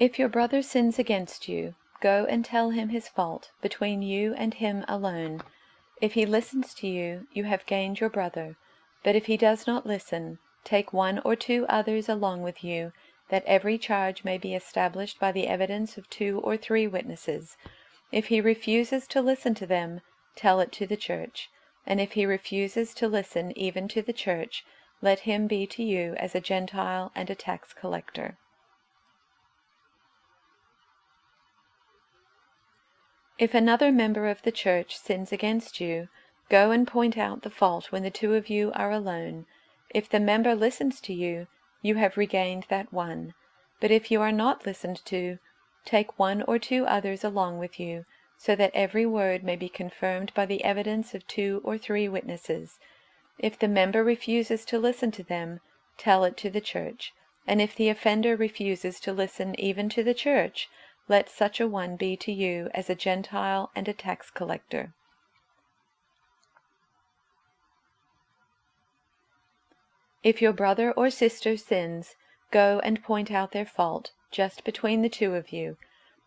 If your brother sins against you, go and tell him his fault, between you and him alone. If he listens to you, you have gained your brother. But if he does not listen, take 1 or 2 others along with you, that every charge may be established by the evidence of 2 or 3 witnesses. If he refuses to listen to them, tell it to the church. And if he refuses to listen even to the church, let him be to you as a Gentile and a tax collector. If another member of the church sins against you, go and point out the fault when the 2 of you are alone. If the member listens to you, you have regained that one. But if you are not listened to, take 1 or 2 others along with you, so that every word may be confirmed by the evidence of 2 or 3 witnesses. If the member refuses to listen to them, tell it to the church. And if the offender refuses to listen even to the church, let such a one be to you as a Gentile and a tax collector. If your brother or sister sins, go and point out their fault, just between the 2 of you.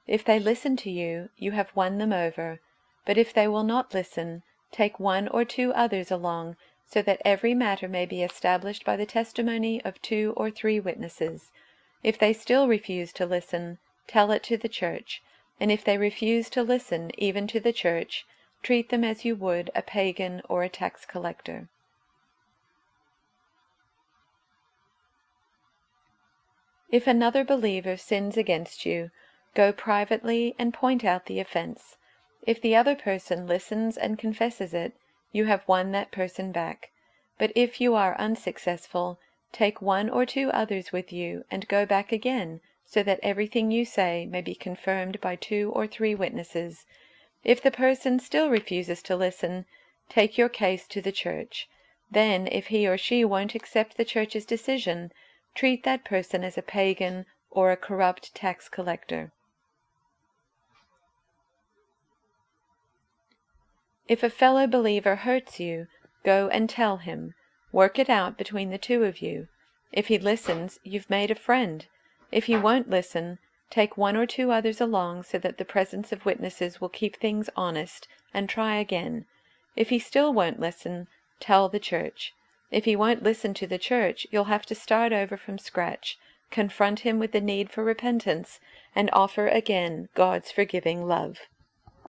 If they listen to you, you have won them over. But if they will not listen, take 1 or 2 others along, so that every matter may be established by the testimony of 2 or 3 witnesses. If they still refuse to listen, tell it to the church, and if they refuse to listen even to the church, treat them as you would a pagan or a tax collector. If another believer sins against you, go privately and point out the offense. If the other person listens and confesses it, you have won that person back. But if you are unsuccessful, take 1 or 2 others with you and go back again, so that everything you say may be confirmed by 2 or 3 witnesses. If the person still refuses to listen, take your case to the church. Then, if he or she won't accept the church's decision, treat that person as a pagan or a corrupt tax collector. If a fellow believer hurts you, go and tell him. Work it out between the 2 of you. If he listens, you've made a friend. If he won't listen, take 1 or 2 others along so that the presence of witnesses will keep things honest, and try again. If he still won't listen, tell the church. If he won't listen to the church, you'll have to start over from scratch, confront him with the need for repentance, and offer again God's forgiving love.